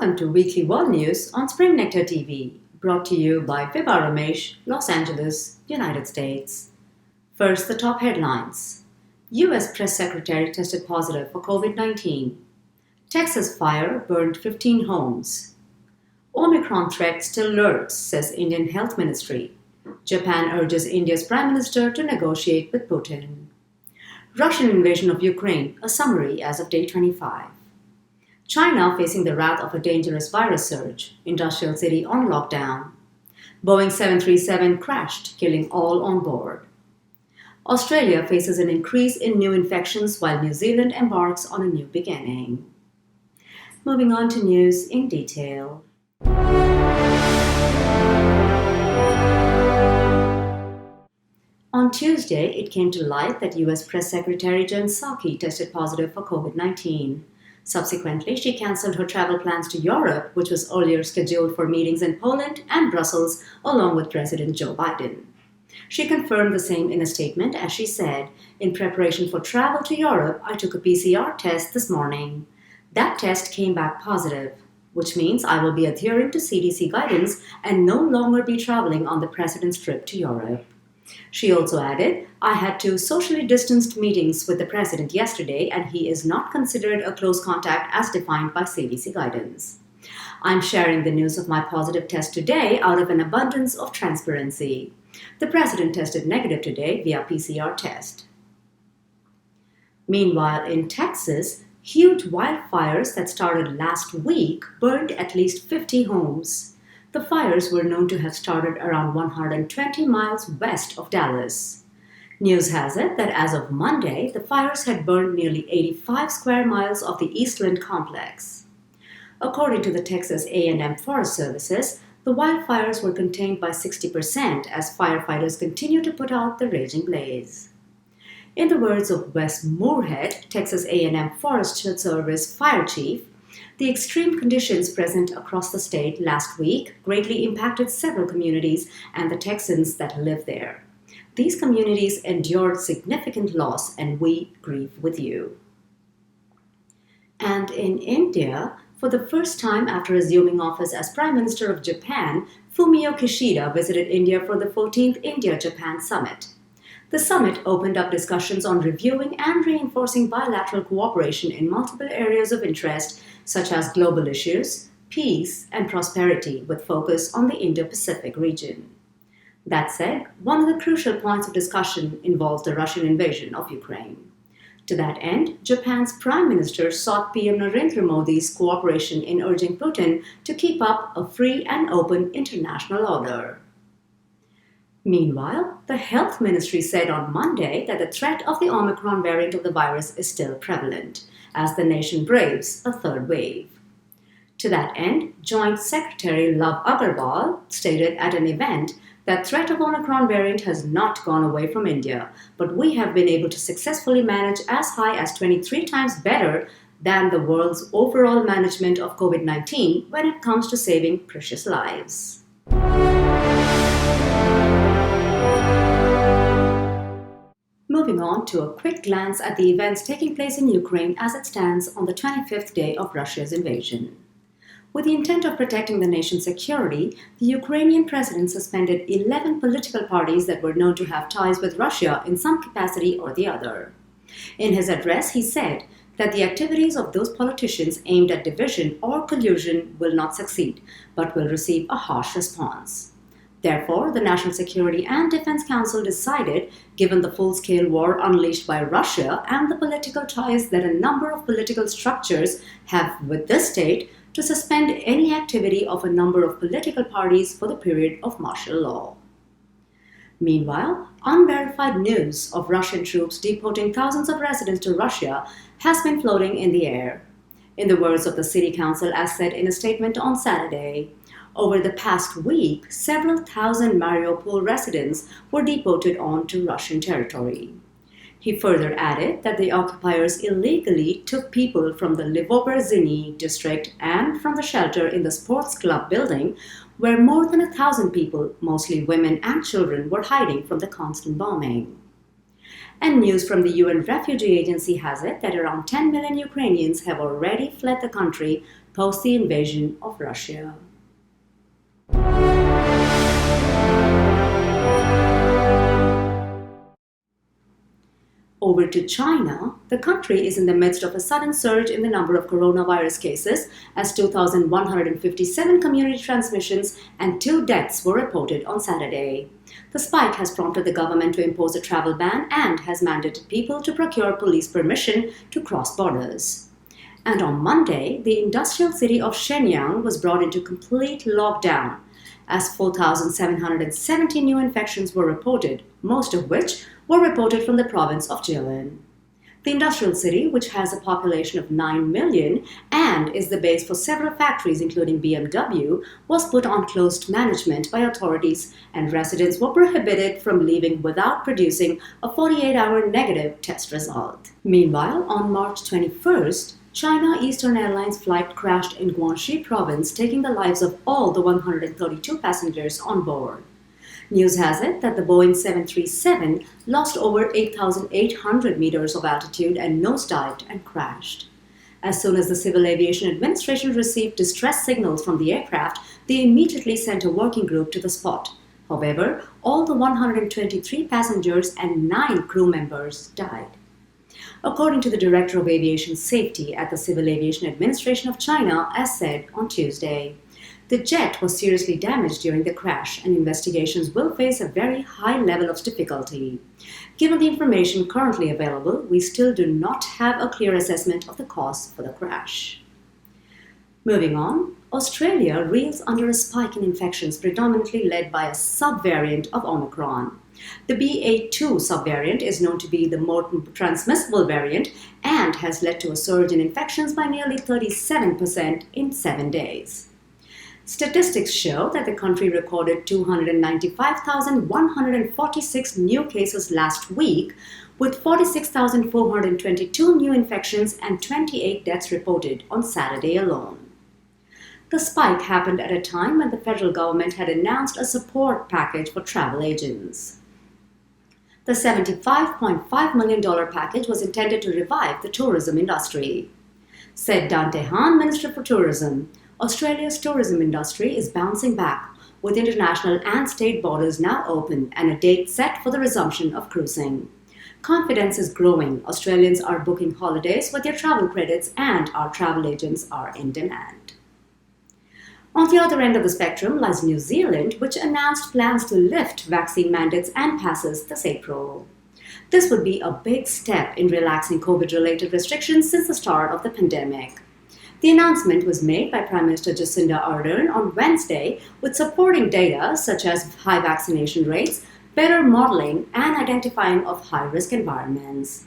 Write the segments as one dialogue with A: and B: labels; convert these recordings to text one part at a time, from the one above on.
A: Welcome to Weekly World News on Spring Nectar TV, brought to you by Vibha Ramesh, Los Angeles, United States. First, the top headlines. U.S. Press Secretary tested positive for COVID-19. Texas fire burned 15 homes. Omicron threat still lurks, says Indian Health Ministry. Japan urges India's Prime Minister to negotiate with Putin. Russian invasion of Ukraine, a summary as of day 25. China facing the wrath of a dangerous virus surge. Industrial city on lockdown. Boeing 737 crashed, killing all on board. Australia faces an increase in new infections while New Zealand embarks on a new beginning. Moving on to news in detail. On Tuesday, it came to light that U.S. Press Secretary Jen Psaki tested positive for COVID-19. Subsequently, she cancelled her travel plans to Europe, which was earlier scheduled for meetings in Poland and Brussels, along with President Joe Biden. She confirmed the same in a statement as she said, "In preparation for travel to Europe, I took a PCR test this morning. That test came back positive, which means I will be adhering to CDC guidance and no longer be traveling on the President's trip to Europe." She also added, "I had two socially distanced meetings with the President yesterday and he is not considered a close contact as defined by CDC guidance. I'm sharing the news of my positive test today out of an abundance of transparency. The President tested negative today via PCR test." Meanwhile, in Texas, huge wildfires that started last week burned at least 50 homes. The fires were known to have started around 120 miles west of Dallas. News has it that as of Monday, the fires had burned nearly 85 square miles of the Eastland complex. According to the Texas A&M Forest Services, the wildfires were contained by 60% as firefighters continue to put out the raging blaze. In the words of Wes Moorhead, Texas A&M Forest Service fire chief, "The extreme conditions present across the state last week greatly impacted several communities and the Texans that live there. These communities endured significant loss and we grieve with you." And in India, for the first time after assuming office as Prime Minister of Japan, Fumio Kishida visited India for the 14th India-Japan Summit. The summit opened up discussions on reviewing and reinforcing bilateral cooperation in multiple areas of interest, such as global issues, peace, and prosperity, with focus on the Indo-Pacific region. That said, one of the crucial points of discussion involves the Russian invasion of Ukraine. To that end, Japan's Prime Minister sought PM Narendra Modi's cooperation in urging Putin to keep up a free and open international order. Meanwhile, the Health Ministry said on Monday that the threat of the Omicron variant of the virus is still prevalent, as the nation braves a third wave. To that end, Joint Secretary Love Agarwal stated at an event that threat of Omicron variant has not gone away from India, but we have been able to successfully manage as high as 23 times better than the world's overall management of COVID-19 when it comes to saving precious lives. Moving on to a quick glance at the events taking place in Ukraine as it stands on the 25th day of Russia's invasion. With the intent of protecting the nation's security, the Ukrainian president suspended 11 political parties that were known to have ties with Russia in some capacity or the other. In his address, he said that the activities of those politicians aimed at division or collusion will not succeed, but will receive a harsh response. Therefore, the National Security and Defense Council decided, given the full-scale war unleashed by Russia and the political ties that a number of political structures have with this state, to suspend any activity of a number of political parties for the period of martial law. Meanwhile, unverified news of Russian troops deporting thousands of residents to Russia has been floating in the air. In the words of the City Council, as said in a statement on Saturday, over the past week, several thousand Mariupol residents were deported onto Russian territory. He further added that the occupiers illegally took people from the Livoberezhny district and from the shelter in the sports club building, where more than 1,000 people, mostly women and children, were hiding from the constant bombing. And news from the UN Refugee Agency has it that around 10 million Ukrainians have already fled the country post the invasion of Russia. Over to China, the country is in the midst of a sudden surge in the number of coronavirus cases as 2,157 community transmissions and 2 deaths were reported on Saturday. The spike has prompted the government to impose a travel ban and has mandated people to procure police permission to cross borders. And on Monday, the industrial city of Shenyang was brought into complete lockdown as 4,770 new infections were reported, most of which were reported from the province of Jilin. The industrial city, which has a population of 9 million and is the base for several factories including BMW, was put on closed management by authorities and residents were prohibited from leaving without producing a 48-hour negative test result. Meanwhile, on March 21st, China Eastern Airlines flight crashed in Guangxi province, taking the lives of all the 132 passengers on board. News has it that the Boeing 737 lost over 8,800 meters of altitude and nosedived and crashed. As soon as the Civil Aviation Administration received distress signals from the aircraft, they immediately sent a working group to the spot. However, all the 123 passengers and 9 crew members died. According to the Director of Aviation Safety at the Civil Aviation Administration of China, as said on Tuesday, the jet was seriously damaged during the crash and investigations will face a very high level of difficulty. Given the information currently available, we still do not have a clear assessment of the cause for the crash. Moving on, Australia reels under a spike in infections predominantly led by a subvariant of Omicron. The BA2 subvariant is known to be the more transmissible variant and has led to a surge in infections by nearly 37% in 7 days. Statistics show that the country recorded 295,146 new cases last week, with 46,422 new infections and 28 deaths reported on Saturday alone. The spike happened at a time when the federal government had announced a support package for travel agents. The $75.5 million package was intended to revive the tourism industry. Said Dante Han, Minister for Tourism, Australia's tourism industry is bouncing back, with international and state borders now open and a date set for the resumption of cruising. Confidence is growing. Australians are booking holidays with their travel credits and our travel agents are in demand. On the other end of the spectrum lies New Zealand, which announced plans to lift vaccine mandates and passes this April. This would be a big step in relaxing COVID-related restrictions since the start of the pandemic. The announcement was made by Prime Minister Jacinda Ardern on Wednesday with supporting data such as high vaccination rates, better modeling, and identifying of high-risk environments.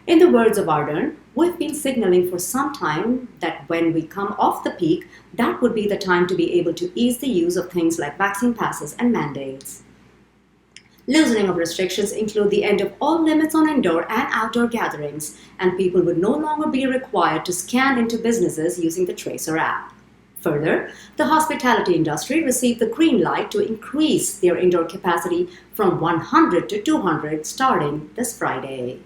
A: In the words of Ardern, we've been signaling for some time that when we come off the peak, that would be the time to be able to ease the use of things like vaccine passes and mandates. Loosening of restrictions include the end of all limits on indoor and outdoor gatherings, and people would no longer be required to scan into businesses using the Tracer app. Further, the hospitality industry received the green light to increase their indoor capacity from 100 to 200 starting this Friday.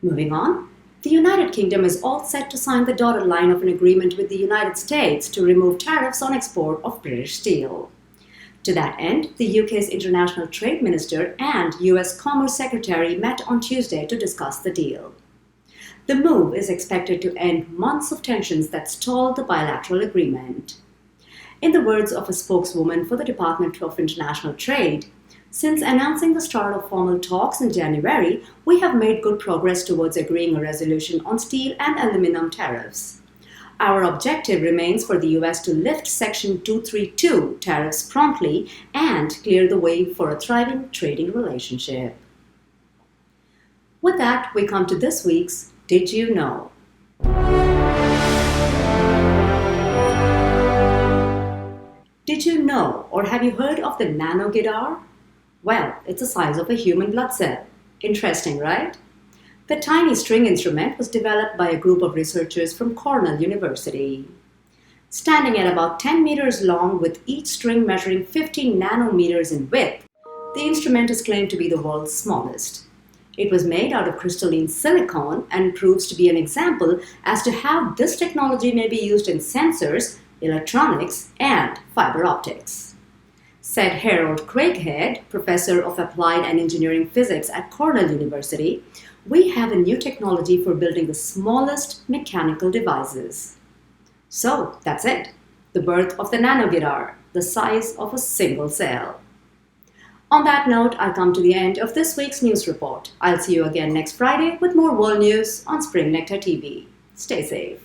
A: Moving on, the United Kingdom is all set to sign the dotted line of an agreement with the United States to remove tariffs on export of British steel. To that end, the UK's International Trade Minister and US Commerce Secretary met on Tuesday to discuss the deal. The move is expected to end months of tensions that stalled the bilateral agreement. In the words of a spokeswoman for the Department of International Trade, since announcing the start of formal talks in January, we have made good progress towards agreeing a resolution on steel and aluminum tariffs. Our objective remains for the US to lift Section 232 tariffs promptly and clear the way for a thriving trading relationship. With that, we come to this week's Did You Know? Did you know or have you heard of the nanoguitar? Well, it's the size of a human blood cell. Interesting, right? The tiny string instrument was developed by a group of researchers from Cornell University. Standing at about 10 meters long with each string measuring 15 nanometers in width, the instrument is claimed to be the world's smallest. It was made out of crystalline silicon and proves to be an example as to how this technology may be used in sensors, electronics, and fiber optics. Said Harold Craighead, professor of applied and engineering physics at Cornell University, we have a new technology for building the smallest mechanical devices. So that's it, the birth of the nanoguitar, the size of a single cell. On that note, I come to the end of this week's news report. I'll see you again next Friday with more world news on Spring Nectar TV. Stay safe.